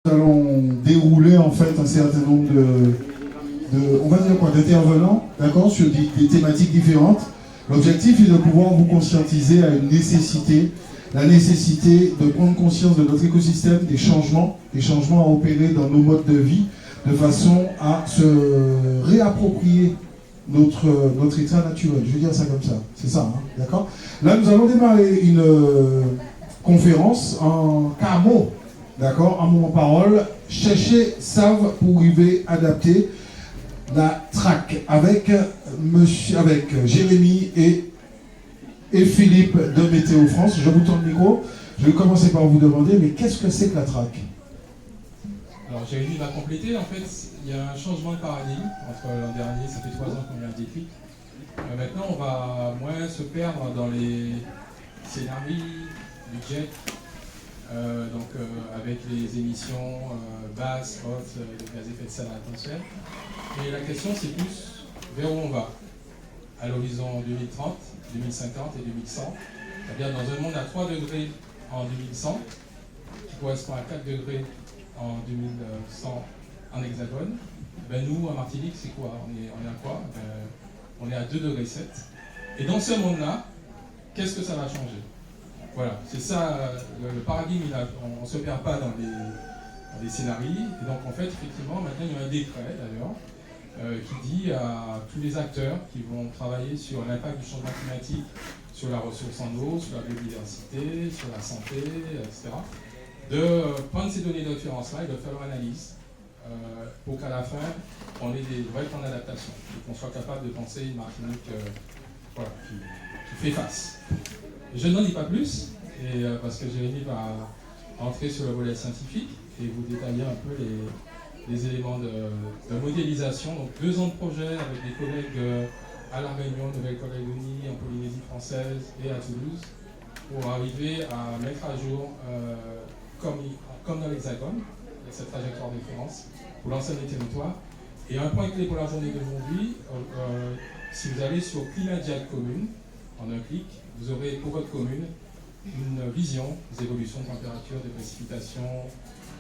Nous allons dérouler en fait un certain nombre on va dire quoi, d'intervenants, d'accord, sur des thématiques différentes. L'objectif est de pouvoir vous conscientiser à une nécessité, la nécessité de prendre conscience de notre écosystème, des changements à opérer dans nos modes de vie, de façon à se réapproprier notre état naturel. Je vais dire ça comme ça, c'est ça, hein, d'accord. Là, nous allons démarrer une conférence en camo, d'accord, en moment parole. Chercher, savent pour arriver, adapter la track avec Jérémy et Philippe de Météo France. Je vous tourne le micro. Je vais commencer par vous demander, mais qu'est-ce que c'est que la track? Alors Jérémy va compléter. En fait, il y a un changement de paradigme entre l'an dernier, ça fait 3 ans qu'on vient de déclic. Maintenant, on va moins se perdre dans les scénarios, budget, avec les émissions basses, hautes, de gaz à effet de serre à l'atmosphère. Et la question, c'est plus vers où on va, à l'horizon 2030, 2050 et 2100. C'est-à-dire dans un monde à 3 degrés en 2100, qui correspond à 4 degrés en 2100 en hexagone. Ben nous, à Martinique, c'est quoi? On est à quoi? On est à 2,7 degrés. Et dans ce monde-là, qu'est-ce que ça va changer? Voilà, c'est ça, le paradigme, on ne se perd pas dans les scénarios. Et donc, en fait, effectivement, maintenant, il y a un décret, d'ailleurs, qui dit à tous les acteurs qui vont travailler sur l'impact du changement climatique, sur la ressource en eau, sur la biodiversité, sur la santé, etc., de prendre ces données de référence-là et de faire leur analyse pour qu'à la fin, on ait des vrais plans d'adaptation et qu'on soit capable de penser une Martinique qui fait face. Je n'en dis pas plus, parce que Jérémy va entrer sur le volet scientifique et vous détailler un peu les éléments de modélisation. Donc 2 ans de projet avec des collègues à La Réunion, Nouvelle-Calédonie, en Polynésie française et à Toulouse, pour arriver à mettre à jour, comme dans l'Hexagone, cette trajectoire de référence pour l'ensemble des territoires. Et un point clé pour la journée d'aujourd'hui, si vous allez sur Climat Diag Commune, en un clic, vous aurez pour votre commune une vision des évolutions de température, de précipitations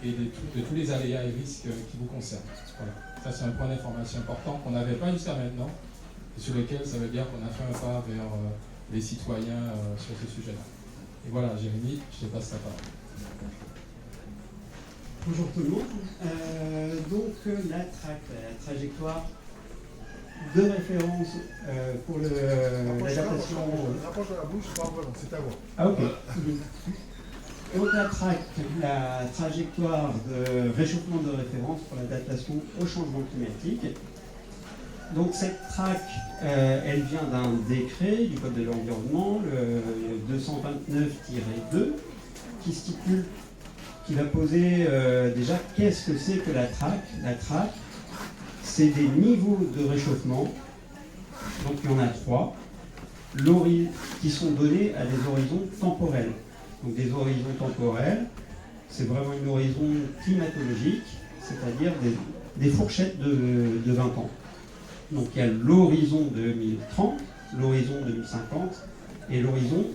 et de tous les aléas et risques qui vous concernent. Voilà. Ça, c'est un point d'information important qu'on n'avait pas jusqu'à maintenant et sur lequel ça veut dire qu'on a fait un pas vers les citoyens sur ce sujet-là. Et voilà, Jérémy, je te passe la parole. Bonjour tout le monde. Donc la trajectoire de référence pour l'adaptation. Rapproche de la bouche, c'est à voir. Ah ok. Donc la trajectoire de réchauffement de référence pour l'adaptation au changement climatique. Donc cette track, elle vient d'un décret du Code de l'environnement, le 229-2, qui va poser déjà qu'est-ce que c'est que la track. La track, c'est des niveaux de réchauffement, donc il y en a 3, qui sont donnés à des horizons temporels. Donc des horizons temporels, c'est vraiment une horizon climatologique, c'est-à-dire des fourchettes de 20 ans. Donc il y a l'horizon 2030, l'horizon 2050 et l'horizon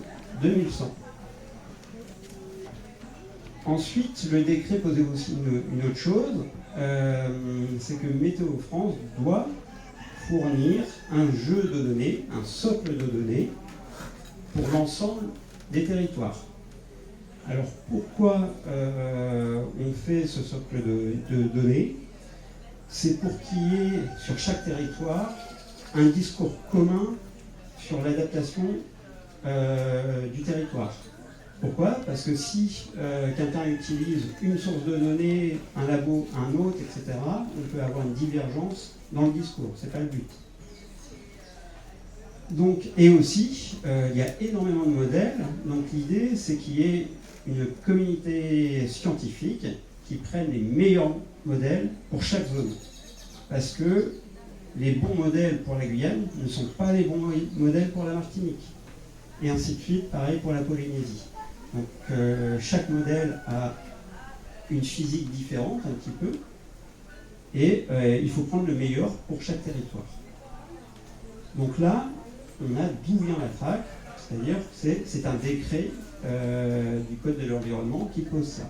2100. Ensuite, le décret posait aussi une autre chose, c'est que Météo France doit fournir un jeu de données, un socle de données pour l'ensemble des territoires. Alors pourquoi on fait ce socle de données? C'est pour qu'il y ait sur chaque territoire un discours commun sur l'adaptation du territoire. Pourquoi? Parce que si quelqu'un utilise une source de données, un labo, un autre, etc., on peut avoir une divergence dans le discours. Ce n'est pas le but. Donc, et aussi, il y a énormément de modèles. Donc l'idée, c'est qu'il y ait une communauté scientifique qui prenne les meilleurs modèles pour chaque zone. Parce que les bons modèles pour la Guyane ne sont pas les bons modèles pour la Martinique. Et ainsi de suite, pareil pour la Polynésie. Donc chaque modèle a une physique différente un petit peu, et il faut prendre le meilleur pour chaque territoire. Donc là, on a d'où vient la track, c'est-à-dire que c'est un décret du Code de l'environnement qui pose ça.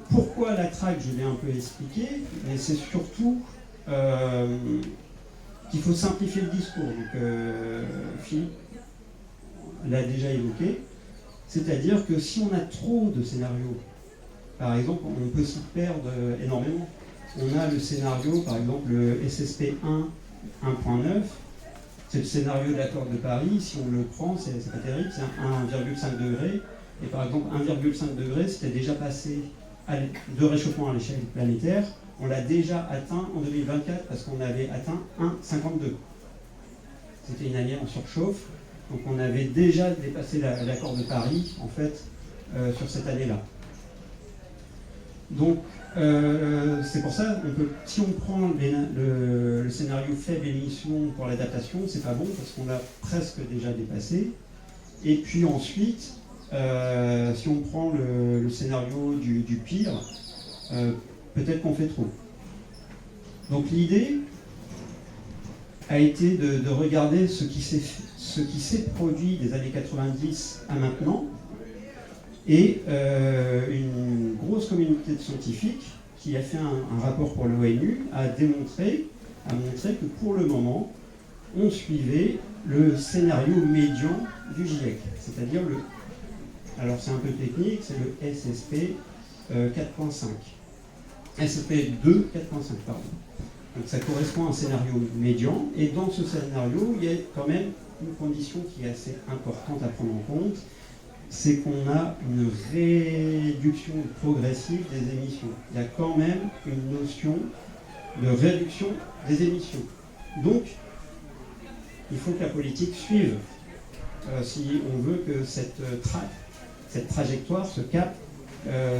Pourquoi la traque, je l'ai un peu expliqué, mais c'est surtout qu'il faut simplifier le discours. Donc, Philippe l'a déjà évoqué, c'est-à-dire que si on a trop de scénarios, par exemple, on peut s'y perdre énormément. On a le scénario, par exemple, le SSP 1.9, c'est le scénario de l'accord de Paris. Si on le prend, c'est pas terrible, c'est 1,5 degré. Et par exemple, 1,5 degré, c'était déjà passé de réchauffement à l'échelle planétaire. On l'a déjà atteint en 2024 parce qu'on avait atteint 1,52. C'était une année en surchauffe. Donc on avait déjà dépassé l'accord de Paris, en fait, sur cette année-là. Donc, c'est pour ça, si on prend le scénario faible émission pour l'adaptation, c'est pas bon parce qu'on l'a presque déjà dépassé. Et puis ensuite, si on prend le scénario du pire, peut-être qu'on fait trop. Donc l'idée a été de regarder ce qui s'est produit des années 90 à maintenant, et une grosse communauté de scientifiques qui a fait un rapport pour l'ONU a montré que pour le moment, on suivait le scénario médian du GIEC, c'est-à-dire alors c'est un peu technique, c'est le SSP 4.5. SSP 2 4.5, pardon. Donc ça correspond à un scénario médian, et dans ce scénario, il y a quand même une condition qui est assez importante à prendre en compte, c'est qu'on a une réduction progressive des émissions. Il y a quand même une notion de réduction des émissions. Donc, il faut que la politique suive si on veut que cette trajectoire, ce cap,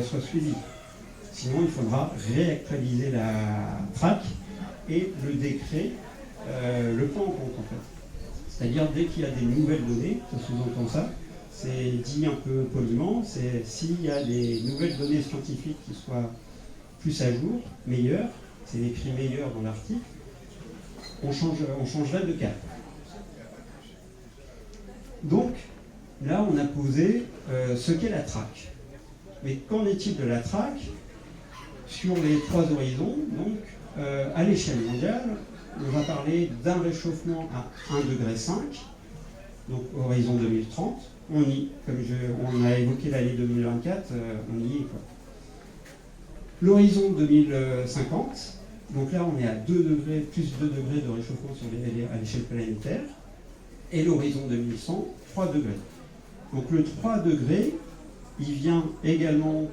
soit suivi. Sinon, il faudra réactualiser la track et le décret le prend en compte, en fait. C'est-à-dire, dès qu'il y a des nouvelles données, ça sous-entend ça, c'est dit un peu poliment, c'est s'il y a des nouvelles données scientifiques qui soient plus à jour, meilleures, c'est écrit meilleur dans l'article, on changerait de cap. Donc, là, on a posé ce qu'est la track. Mais qu'en est-il de la track sur les trois horizons? Donc, à l'échelle mondiale, on va parler d'un réchauffement à 1,5 degré, donc horizon 2030. On a évoqué l'année 2024, on y est, quoi. L'horizon 2050, donc là on est à 2 degrés, plus 2 degrés de réchauffement à l'échelle planétaire. Et l'horizon 2100, 3 degrés. Donc le 3 degrés, il vient également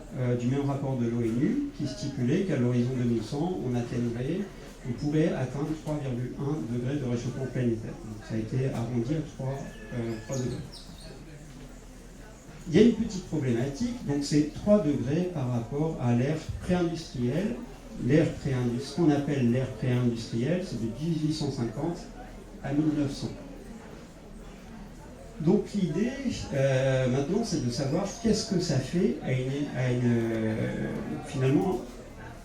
du même rapport de l'ONU qui stipulait qu'à l'horizon 2100, on pourrait atteindre 3,1 degrés de réchauffement planétaire. Donc ça a été arrondi à 3 degrés. Il y a une petite problématique, donc c'est 3 degrés par rapport à l'ère pré-industrielle. Ce qu'on appelle l'ère pré-industrielle, c'est de 1850 à 1900. Donc l'idée, maintenant, c'est de savoir qu'est-ce que ça fait finalement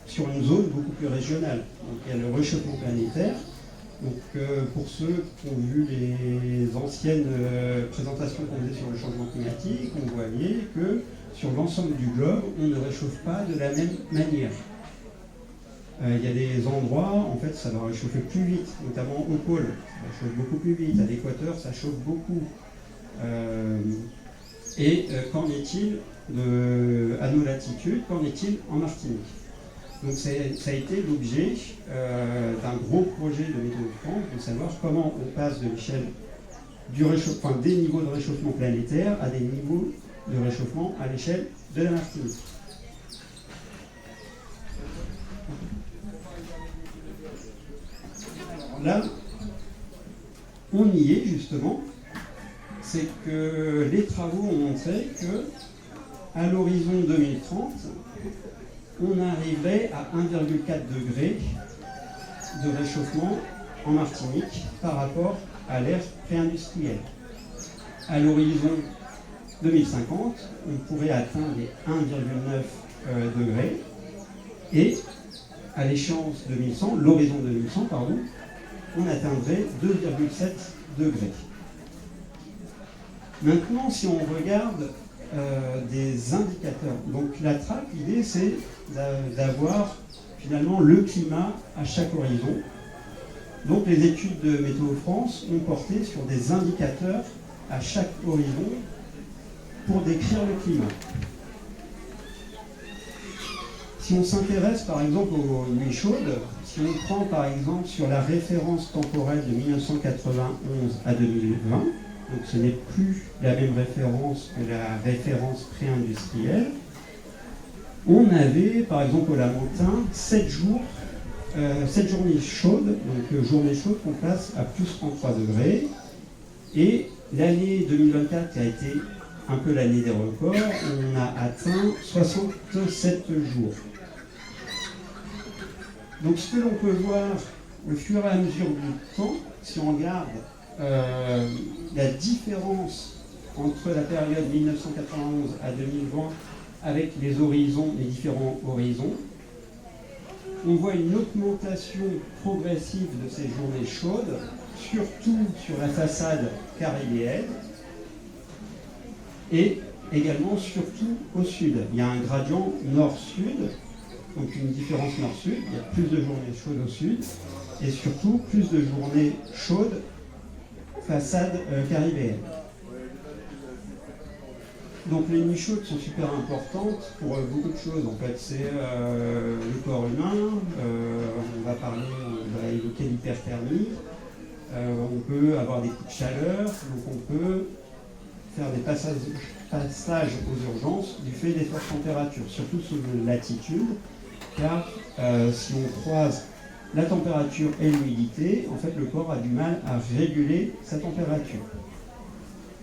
sur une zone beaucoup plus régionale. Donc il y a le réchauffement planétaire. Donc pour ceux qui ont vu les anciennes présentations qu'on faisait sur le changement climatique, on voyait que sur l'ensemble du globe, on ne réchauffe pas de la même manière. Il y a des endroits, en fait, ça va réchauffer plus vite, notamment au pôle, ça chauffe beaucoup plus vite. À l'équateur, ça chauffe beaucoup. Qu'en est-il à nos latitudes? Qu'en est-il en Martinique? Donc ça a été l'objet d'un gros projet de Météo France, de savoir comment on passe de l'échelle des niveaux de réchauffement planétaire à des niveaux de réchauffement à l'échelle de la Martinique. Alors là, on y est justement. C'est que les travaux ont montré que à l'horizon 2030, on arriverait à 1,4 degré de réchauffement en Martinique par rapport à l'ère pré-industrielle. À l'horizon 2050, on pourrait atteindre les 1,9 degrés, et à l'échéance 2100, l'horizon 2100, pardon, on atteindrait 2,7 degrés. Maintenant, si on regarde des indicateurs. Donc la traque, l'idée c'est d'avoir finalement le climat à chaque horizon. Donc les études de Météo France ont porté sur des indicateurs à chaque horizon pour décrire le climat. Si on s'intéresse par exemple aux nuits chaudes, si on prend par exemple sur la référence temporelle de 1991 à 2020, donc ce n'est plus la même référence que la référence pré-industrielle, on avait par exemple au Lamentin 7 journées chaudes, donc journées chaudes qu'on passe à plus 33 degrés, et l'année 2024 qui a été un peu l'année des records, on a atteint 67 jours. Donc ce que l'on peut voir au fur et à mesure du temps, si on regarde la différence entre la période 1991 à 2020 avec les différents horizons, on voit une augmentation progressive de ces journées chaudes, surtout sur la façade caribéenne et également surtout au sud. Il y a un gradient nord-sud, donc une différence nord-sud, il y a plus de journées chaudes au sud et surtout plus de journées chaudes façade caribéenne. Donc les nuits chaudes sont super importantes pour beaucoup de choses. En fait, c'est le corps humain, on va évoquer l'hyperthermie, on peut avoir des coups de chaleur, donc on peut faire des passages aux urgences du fait des fortes températures, surtout sous latitude, car si on croise la température et l'humidité, en fait le corps a du mal à réguler sa température.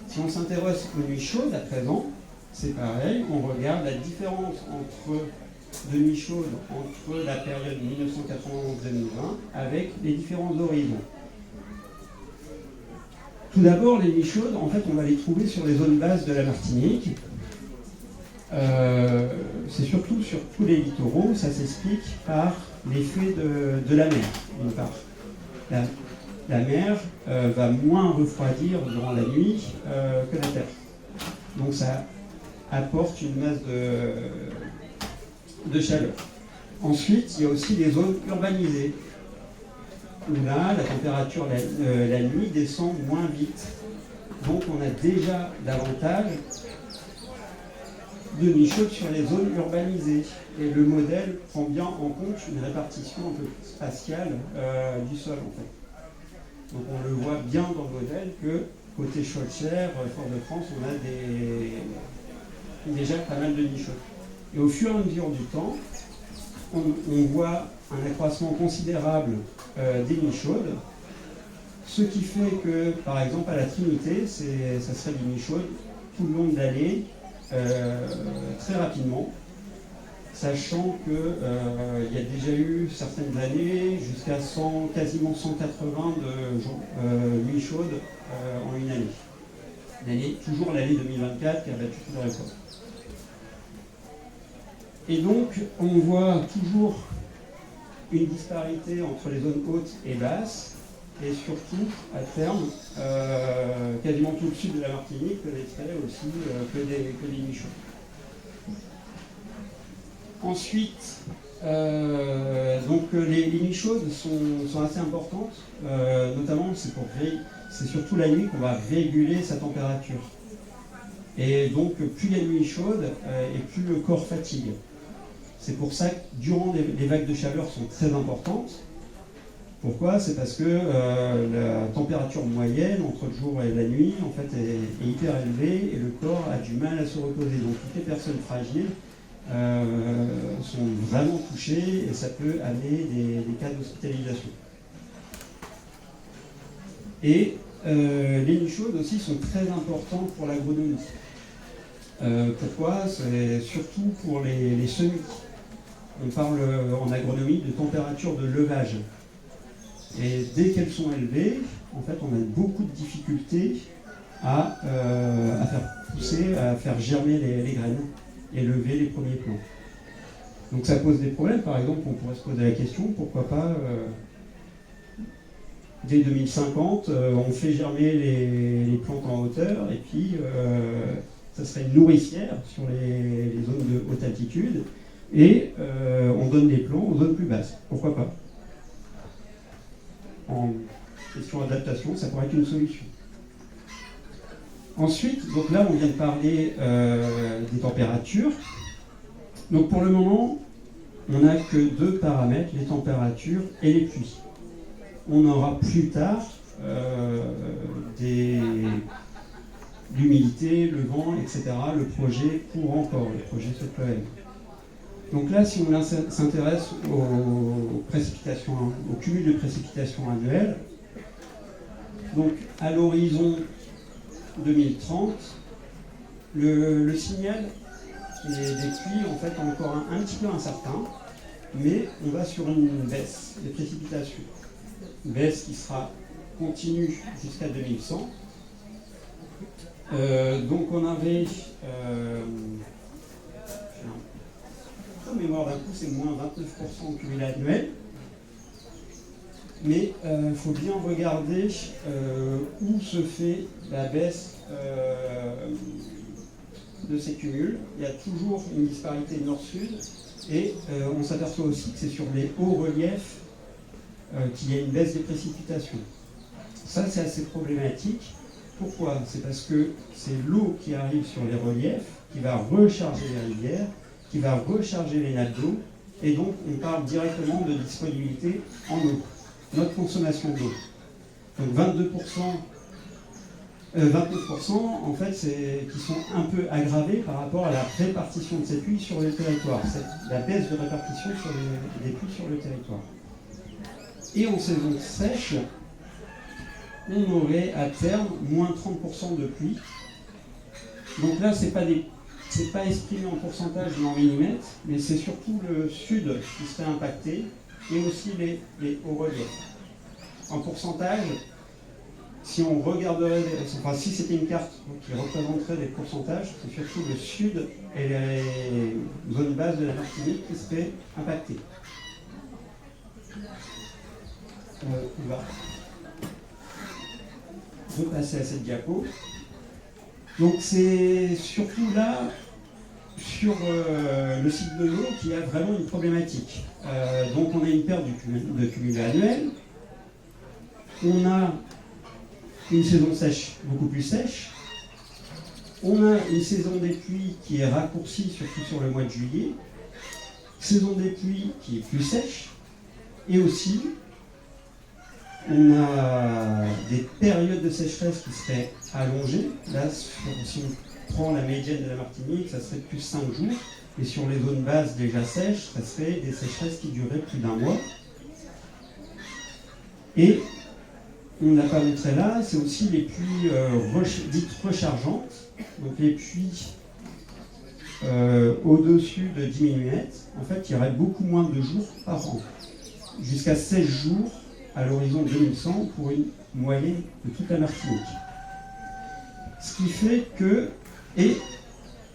Si on s'intéresse aux nuits chaudes à présent, c'est pareil, on regarde la différence de nuits chaudes entre la période 1991-2020 avec les différents horizons. Tout d'abord, les nuits chaudes, en fait, on va les trouver sur les zones basses de la Martinique. C'est surtout sur tous les littoraux, ça s'explique par l'effet de la mer, d'une part. La mer va moins refroidir durant la nuit que la terre. Donc ça apporte une masse de chaleur. Ensuite, il y a aussi les zones urbanisées, où là, la température la nuit descend moins vite. Donc on a déjà davantage de nuits chaudes sur les zones urbanisées. Et le modèle prend bien en compte une répartition un peu spatiale du sol, en fait. Donc on le voit bien dans le modèle que côté Chaudière, Fort-de-France, on a déjà pas mal de nuits chaudes. Et au fur et à mesure du temps, on voit un accroissement considérable des nuits chaudes, ce qui fait que, par exemple, à la Trinité, ça serait des nuits chaudes tout le long de l'année, très rapidement, sachant qu'il y a déjà eu certaines années jusqu'à quasiment 180 de nuits chaudes en une année. Toujours l'année 2024 qui a battu tout le record. Et donc, on voit toujours une disparité entre les zones hautes et basses, et surtout, à terme, quasiment tout le sud de la Martinique connaîtrait aussi que des nuits chaudes. Ensuite, donc les nuits chaudes sont assez importantes, notamment c'est surtout la nuit qu'on va réguler sa température. Et donc, plus la nuit est chaude, et plus le corps fatigue. C'est pour ça que durant les vagues de chaleur sont très importantes. Pourquoi ? C'est parce que la température moyenne entre le jour et la nuit en fait, est hyper élevée et le corps a du mal à se reposer. Donc toutes les personnes fragiles sont vraiment touchées et ça peut amener des cas d'hospitalisation. Et les nuits chaudes aussi sont très importantes pour l'agronomie. Pourquoi ? C'est surtout pour les semis. On parle en agronomie de température de levage. Et dès qu'elles sont élevées, en fait, on a beaucoup de difficultés à faire pousser, à faire germer les graines et lever les premiers plants. Donc ça pose des problèmes. Par exemple, on pourrait se poser la question, pourquoi pas, dès 2050, on fait germer les plantes en hauteur et puis ça serait une nourricière sur les zones de haute altitude, et on donne des plans aux zones plus basses. Pourquoi pas? En question d'adaptation, ça pourrait être une solution. Ensuite, donc là, on vient de parler des températures. Donc pour le moment, on n'a que deux paramètres, les températures et les pluies. On aura plus tard l'humidité, le vent, etc. Le projet court encore, le projet se peut aller. Donc là, si on s'intéresse aux précipitations, au cumul de précipitations annuelles, donc à l'horizon 2030, le signal des pluies en fait encore un petit peu incertain, mais on va sur une baisse des précipitations. Une baisse qui sera continue jusqu'à 2100. Donc on avait en mémoire d'un coup, c'est moins 29% cumulé annuel. Mais il faut bien regarder où se fait la baisse de ces cumuls. Il y a toujours une disparité nord-sud et on s'aperçoit aussi que c'est sur les hauts reliefs qu'il y a une baisse des précipitations. Ça, c'est assez problématique. Pourquoi? C'est parce que c'est l'eau qui arrive sur les reliefs qui va recharger les rivières, qui va recharger les nappes d'eau, et donc on parle directement de disponibilité en eau, notre consommation d'eau. Donc 29% en fait, qui sont un peu aggravés par rapport à la répartition de ces pluies sur le territoire, la baisse de répartition des pluies sur le territoire. Et en saison sèche, on aurait à terme moins 30% de pluie. Donc là, c'est pas exprimé en pourcentage mais en millimètres, mais c'est surtout le sud qui serait impacté et aussi les hauts reliefs. En pourcentage, si on regarderait, enfin si c'était une carte qui représenterait des pourcentages, c'est surtout le sud et les zones basses de la Martinique qui seraient impactées. On va repasser à cette diapo. Donc c'est surtout là, sur le cycle de l'eau, qu'il y a vraiment une problématique. Donc on a une perte de cumul annuel, on a une saison sèche beaucoup plus sèche, on a une saison des pluies qui est raccourcie, surtout sur le mois de juillet, saison des pluies qui est plus sèche, et aussi on a des périodes de sécheresse qui seraient allongées. Là, si on prend la médiane de la Martinique, ça serait plus 5 jours. Et sur les zones basses déjà sèches, ça serait des sécheresses qui dureraient plus d'1 mois. Et on n'a pas montré là, c'est aussi les pluies dites rechargeantes. Donc les pluies au-dessus de 10 mm. En fait, il y aurait beaucoup moins de jours par an. Jusqu'à 16 jours à l'horizon 2100 pour une moyenne de toute la Martinique. Ce qui fait que, et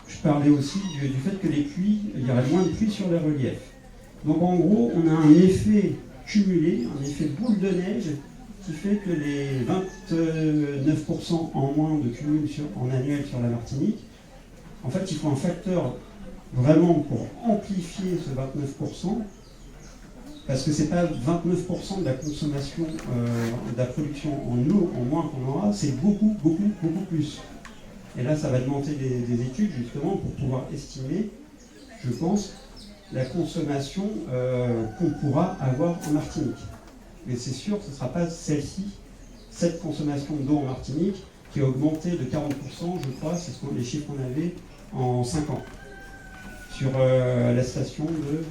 je parlais aussi du fait que les pluies, il y aurait moins de pluie sur les reliefs. Donc en gros, on a un effet cumulé, un effet boule de neige qui fait que les 29% en moins de cumul en annuel sur la Martinique, en fait, il faut un facteur vraiment pour amplifier ce 29%, parce que ce n'est pas 29% de la consommation, de la production en eau en moins qu'on aura, c'est beaucoup, beaucoup, beaucoup plus. Et là, ça va demander des études justement pour pouvoir estimer, je pense, la consommation qu'on pourra avoir en Martinique. Mais c'est sûr que ce ne sera pas celle-ci, cette consommation d'eau en Martinique, qui a augmenté de 40%, je crois, c'est les chiffres qu'on avait en 5 ans. Sur la station de,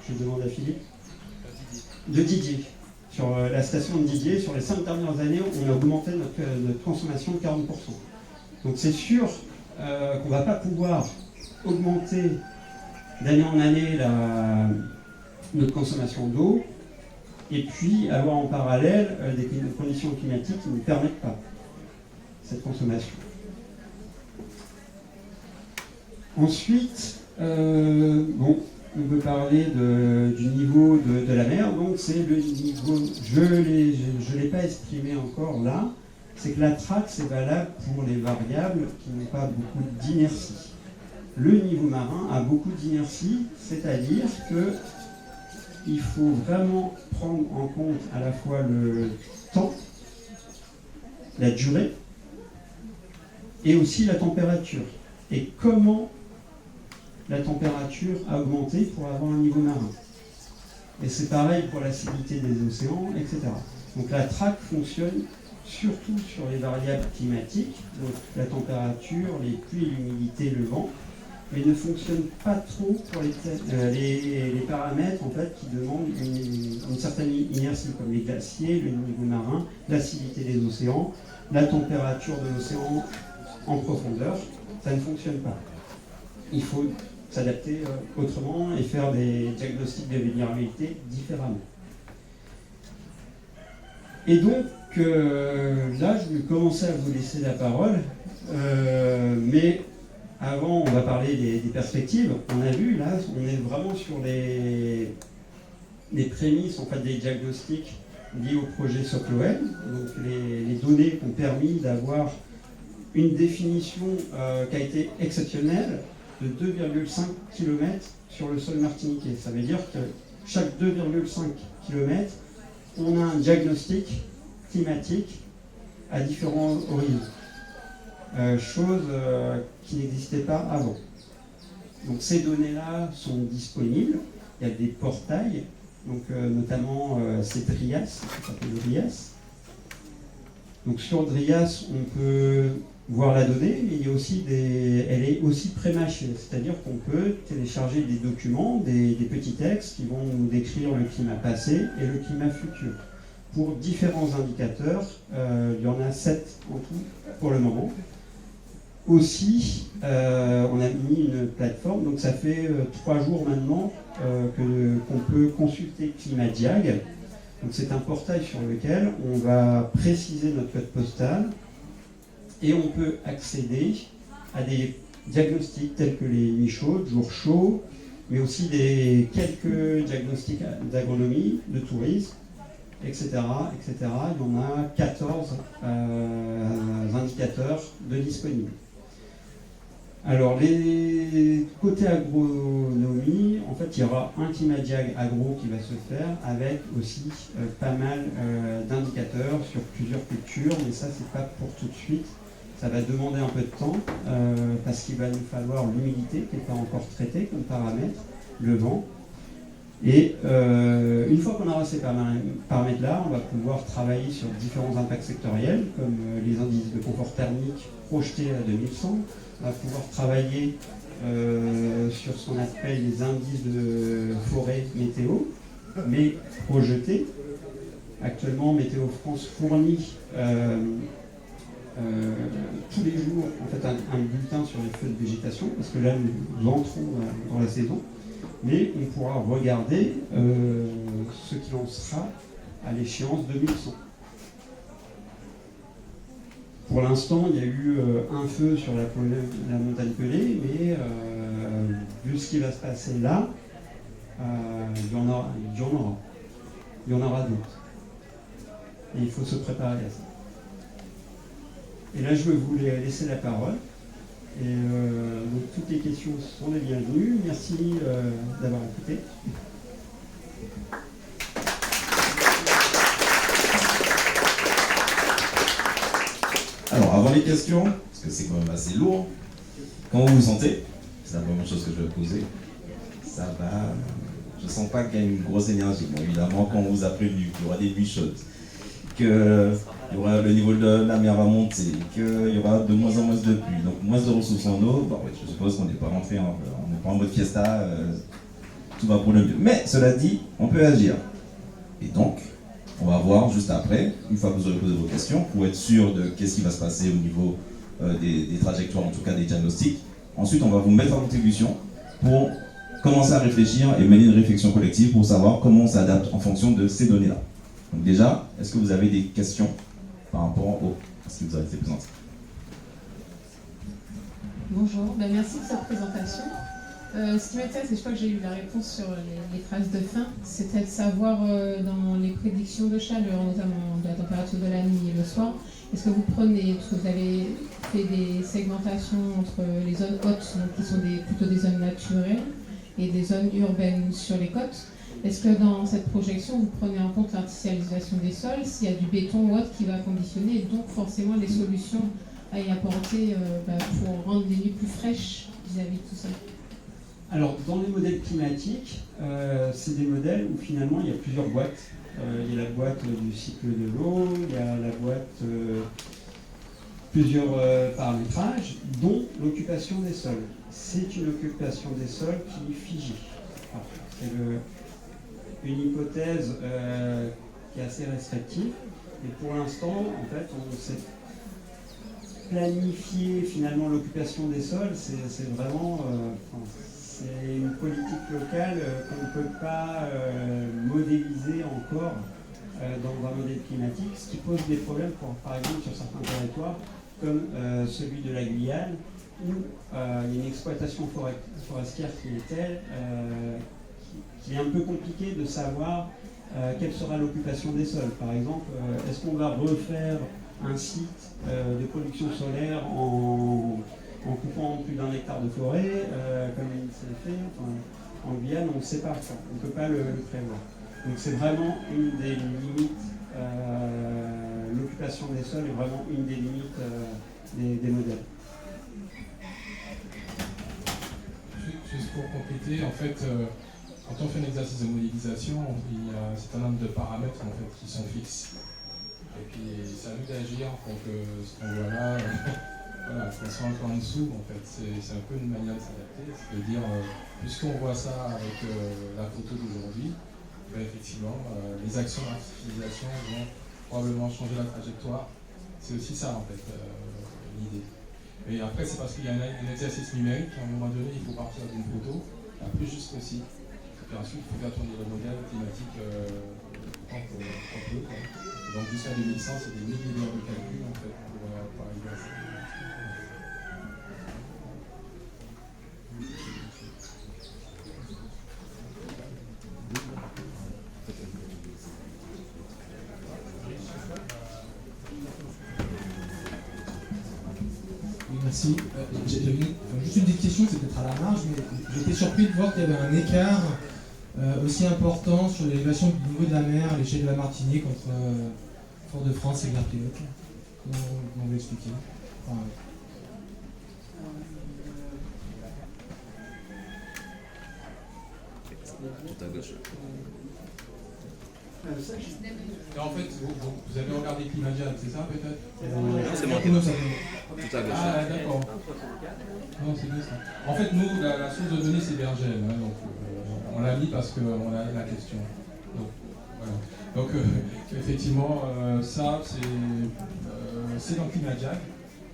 je demande à Philippe, de Didier. Sur la station de Didier, sur les 5 dernières années, on a augmenté notre consommation de 40%. Donc c'est sûr qu'on ne va pas pouvoir augmenter d'année en année notre consommation d'eau, et puis avoir en parallèle des conditions climatiques qui ne permettent pas cette consommation. Ensuite, on peut parler du niveau de la mer, donc c'est le niveau, je ne l'ai pas exprimé encore là, c'est que la traque, c'est valable pour les variables qui n'ont pas beaucoup d'inertie. Le niveau marin a beaucoup d'inertie, c'est-à-dire qu'il faut vraiment prendre en compte à la fois le temps, la durée, et aussi la température. Et comment la température a augmenté pour avoir un niveau marin. Et c'est pareil pour l'acidité des océans, etc. Donc la traque fonctionne surtout sur les variables climatiques, donc la température, les pluies, l'humidité, le vent, mais ne fonctionne pas trop pour les paramètres en fait, qui demandent une certaine inertie, comme les glaciers, le niveau marin, l'acidité des océans, la température de l'océan en profondeur. Ça ne fonctionne pas. Il faut s'adapter autrement et faire des diagnostics de vulnérabilité différemment. Et donc, là, je vais commencer à vous laisser la parole, mais avant, on va parler des perspectives. On a vu, là, on est vraiment sur les prémices, en fait, des diagnostics liés au projet SOCLOM, donc les données qui ont permis d'avoir une définition qui a été exceptionnelle de 2,5 km sur le sol martiniquais. Ça veut dire que chaque 2,5 km, on a un diagnostic climatique à différents horizons. Chose qui n'existait pas avant. Donc ces données-là sont disponibles. Il y a des portails, donc, notamment c'est Drias, ça s'appelle Drias. Donc sur Drias, on peut voir la donnée, mais il y a aussi elle est aussi pré-mâchée, c'est-à-dire qu'on peut télécharger des documents, des petits textes qui vont nous décrire le climat passé et le climat futur. Pour différents indicateurs, il y en a 7 en tout pour le moment. Aussi, on a mis une plateforme, donc ça fait 3 jours maintenant qu'on peut consulter ClimatDiag. Donc c'est un portail sur lequel on va préciser notre code postal et on peut accéder à des diagnostics tels que les nuits chaudes, jours chauds, mais aussi quelques diagnostics d'agronomie, de tourisme, etc., etc. Il y en a 14 indicateurs de disponibles. Alors, les côtés agronomie, en fait, il y aura un ClimatDiag agro qui va se faire avec aussi pas mal d'indicateurs sur plusieurs cultures, mais ça, c'est pas pour tout de suite. Ça va demander un peu de temps parce qu'il va nous falloir l'humidité qui n'est pas encore traitée comme paramètre, le vent. Et une fois qu'on aura ces paramètres-là, on va pouvoir travailler sur différents impacts sectoriels, comme les indices de confort thermique projetés à 2100. On va pouvoir travailler sur ce qu'on appelle les indices de forêt météo, mais projetés. Actuellement, Météo France fournit tous les jours en fait, un bulletin sur les feux de végétation, parce que là, nous entrons dans la saison. Mais on pourra regarder ce qu'il en sera à l'échéance 2100. Pour l'instant, il y a eu un feu sur la montagne Pelée, mais vu ce qui va se passer là, il y en aura d'autres. Et il faut se préparer à ça. Et là, je vais vous laisser la parole. Et donc, toutes les questions sont les bienvenues. Merci d'avoir écouté. Alors, avant les questions, parce que c'est quand même assez lourd, comment vous vous sentez? C'est la première chose que je vais poser. Ça va. Je ne sens pas qu'il y a une grosse énergie. Bon, évidemment, quand on vous a prévenu qu'il y aura des nuits chaudes, que le niveau de la mer va monter, qu'il y aura de moins en moins de pluie, donc moins de ressources en eau, bah, je suppose qu'on n'est pas rentré on n'est pas en mode fiesta, tout va pour le mieux. Mais cela dit, on peut agir. Et donc, on va voir juste après, une fois que vous aurez posé vos questions, pour être sûr de qu'est-ce qui va se passer au niveau des trajectoires, en tout cas des diagnostics. Ensuite, on va vous mettre en contribution pour commencer à réfléchir et mener une réflexion collective pour savoir comment on s'adapte en fonction de ces données-là. Donc déjà, est-ce que vous avez des questions par rapport à ce qui vous a été présenté? Bonjour, merci de cette présentation. Ce qui m'intéresse, et je crois que j'ai eu la réponse sur les phrases de fin, c'était de savoir dans les prédictions de chaleur, notamment de la température de la nuit et le soir, est-ce que vous prenez, parce que vous avez fait des segmentations entre les zones hautes, donc qui sont plutôt des zones naturelles, et des zones urbaines sur les côtes. Est-ce que dans cette projection, vous prenez en compte l'artificialisation des sols, s'il y a du béton ou autre qui va conditionner, et donc forcément les solutions à y apporter pour rendre les nuits plus fraîches vis-à-vis de tout ça? Alors, dans les modèles climatiques, c'est des modèles où finalement il y a plusieurs boîtes. Il y a la boîte du cycle de l'eau, il y a la boîte plusieurs paramétrages, dont l'occupation des sols. C'est une occupation des sols qui est figée. C'est une hypothèse qui est assez restrictive. Et pour l'instant, en fait, on sait planifier finalement l'occupation des sols, c'est vraiment c'est une politique locale qu'on ne peut pas modéliser encore dans un modèle climatique, ce qui pose des problèmes par exemple sur certains territoires comme celui de la Guyane où il y a une exploitation forestière qui est telle qu'il est un peu compliqué de savoir quelle sera l'occupation des sols. Par exemple, est-ce qu'on va refaire un site de production solaire en coupant plus d'1 hectare de forêt, comme il s'est fait en Guyane, on ne sait pas ça, on ne peut pas le prévoir. Donc c'est vraiment une des limites, l'occupation des sols est vraiment une des limites des modèles. Juste pour compléter, en fait, quand on fait un exercice de modélisation, il y a un certain nombre de paramètres en fait, qui sont fixes. Et puis c'est à nous d'agir pour que ce qu'on voit là, voilà, qu'on soit un peu en dessous, en fait. C'est un peu une manière de s'adapter. C'est-à-dire, puisqu'on voit ça avec la photo d'aujourd'hui, effectivement, les actions d'artificialisation vont probablement changer la trajectoire. C'est aussi ça, en fait, l'idée. Et après, c'est parce qu'il y a un exercice numérique, à un moment donné, il faut partir d'une photo la plus juste possible. Et puis ensuite, il faut faire tourner le modèle climatique tant qu'on peut. Donc jusqu'à 2100, c'est des milliers d'heures de calcul, en fait, pour arriver à ça. Merci. Juste une petite question, c'est peut-être à la marge, mais j'étais surpris de voir qu'il y avait un écart aussi important sur l'élévation du niveau de la mer à l'échelle de la Martinique entre Fort-de-France et Gare-Pilote. Comment vous l'expliquez? Tout à gauche. En fait, vous avez regardé Climadial, c'est ça peut-être? C'est moi. Tout à gauche. Ah, d'accord. Non, c'est bien ça. En fait, nous, la source de données, c'est Bergel. Hein, donc, on l'a mis parce qu'on a la question. Donc, voilà. Donc effectivement, ça, c'est dans Climadial.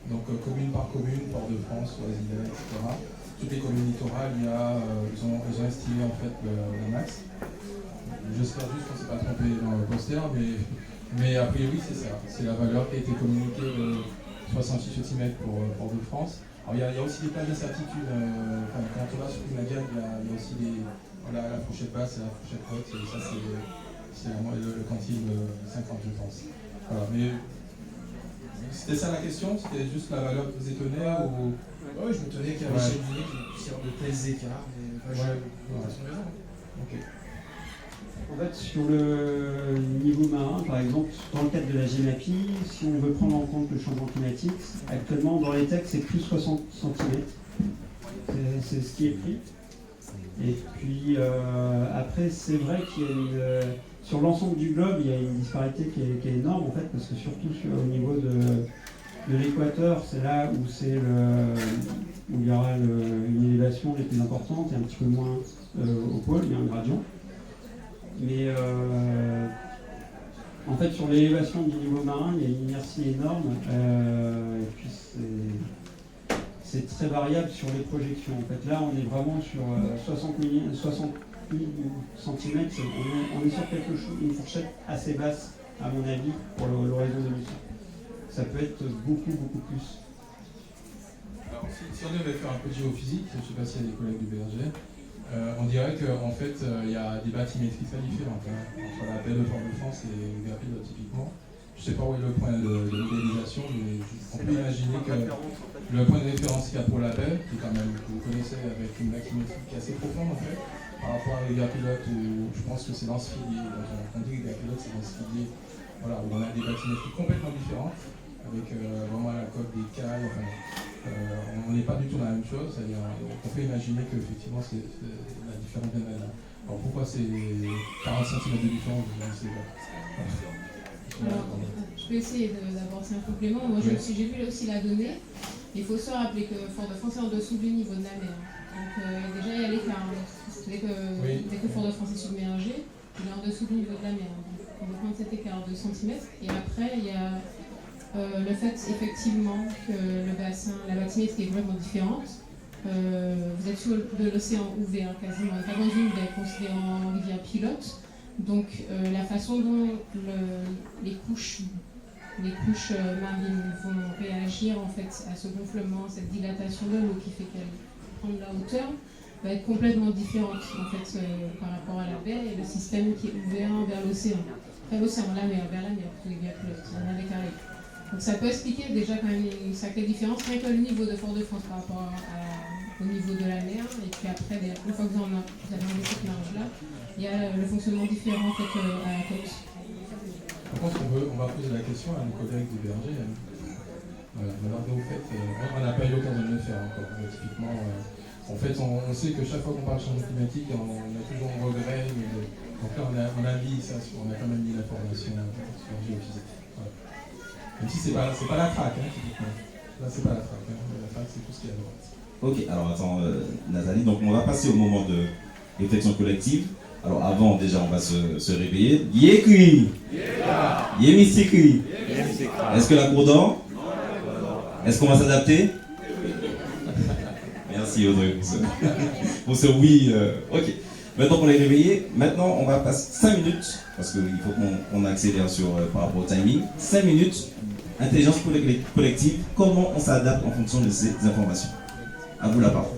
Donc, commune par commune, Port-de-France, Oisilet, etc. Toutes les communes littorales, ils ont estimé en fait le max. J'espère juste qu'on ne s'est pas trompé dans le poster, mais a priori c'est ça. C'est la valeur qui a été communiquée de 66 cm pour Port-de-France. Alors il y a aussi des plages d'incertitude. Quand on va sur Climadial, il y a aussi la fourchette basse et la fourchette haute. Et ça c'est le quantile 50 je pense. Voilà, mais c'était ça la question? C'était juste la valeur que vous étonnait ou... Oui, je m'étonnais qu'à l'échelle du nez, qu'il puisse y avoir de tels écarts. Mais Ok. En fait, sur le niveau marin, par exemple, dans le cadre de la GEMAPI, si on veut prendre en compte le changement climatique, actuellement dans les textes c'est plus 60 cm. C'est ce qui est pris. Et puis après, c'est vrai qu'il y a sur l'ensemble du globe, il y a une disparité qui est énorme en fait, parce que surtout au niveau de l'équateur, c'est là où il y aura une élévation les plus importante et un petit peu moins au pôle, il y a un gradient. Mais en fait, sur l'élévation du niveau marin, il y a une inertie énorme et puis c'est très variable sur les projections. En fait, là, on est vraiment sur 60 000 cm. On est sur quelque chose, une fourchette assez basse, à mon avis, pour l'horizon 2000. Ça peut être beaucoup plus. Alors, si on devait faire un peu de géophysique, je ne sais pas s'il y a des collègues du BRG, on dirait qu'en fait, il y a des bathymétries très différentes entre la baie de Fort-de-France et le Gare-Pilote, typiquement. Je ne sais pas où est le point de modélisation, mais on peut imaginer que le point de référence qu'il y a pour la baie, qui est quand même, que vous connaissez, avec une bathymétrie qui est assez profonde en fait, par rapport à la Gare-Pilote, où je pense que c'est Lance-Filier, on dit que Gare-Pilote c'est Lance-Filier, voilà, où on a des bathymétries complètement différentes, avec vraiment la coque des cailles, enfin, on n'est pas du tout dans la même chose, c'est-à-dire on peut imaginer qu'effectivement la différence vient de là. Alors pourquoi c'est 40 cm de différence, je ne sais pas. Alors, je peux essayer d'avancer un complément. Moi, j'ai vu aussi la donnée. Il faut se rappeler que Fort-de-France est en dessous du niveau de la mer. Donc, déjà, il y a l'écart. Dès que Fort-de-France est submergé, il est en dessous du niveau de la mer. Donc, on va prendre cet écart de centimètres. Et après, il y a le fait, effectivement, que le bassin, la bathymétrie est complètement différente. Vous êtes sur de l'océan ouvert quasiment. Pas dans une baie considérée en rivière pilote. Donc la façon dont les couches marines vont réagir en fait à ce gonflement, cette dilatation de l'eau qui fait qu'elle prend de la hauteur, va être complètement différente en fait par rapport à la baie et le système qui est ouvert vers l'océan. Enfin l'océan, la mer, vers la mer, plutôt vers la mer des Caraïbes. Donc ça peut expliquer déjà quand même une sacrée différence, rien que le niveau de Fort-de-France par rapport au niveau de la mer, et puis après, une fois que vous avez enlevé cette marge-là, il y a le fonctionnement différent en fait, à la côte. Par contre, on va poser la question à nos collègues du BRG. Voilà, alors, au fait, on n'a pas eu l'occasion de le faire encore. Typiquement, en fait, on sait que chaque fois qu'on parle de changement climatique, on a toujours un regret. Donc là, on a mis ça, on a quand même mis l'information sur géophysique. Voilà. Même si c'est pas la traque, typiquement. Là, c'est pas la traque. La traque, c'est tout ce qu'il y a à droite. Ok, alors attends, Nathalie, donc on va passer au moment de réflexion collective. Alors avant, déjà, on va se réveiller. Yékri, Yémissikri. Est-ce que la cour dort? Est-ce qu'on va s'adapter? Merci Audrey pour ce oui. Ok, maintenant qu'on est réveillé, maintenant on va passer 5 minutes, parce qu'il faut qu'on accélère par rapport au timing. 5 minutes, intelligence collective, comment on s'adapte en fonction de ces informations. À vous la parole.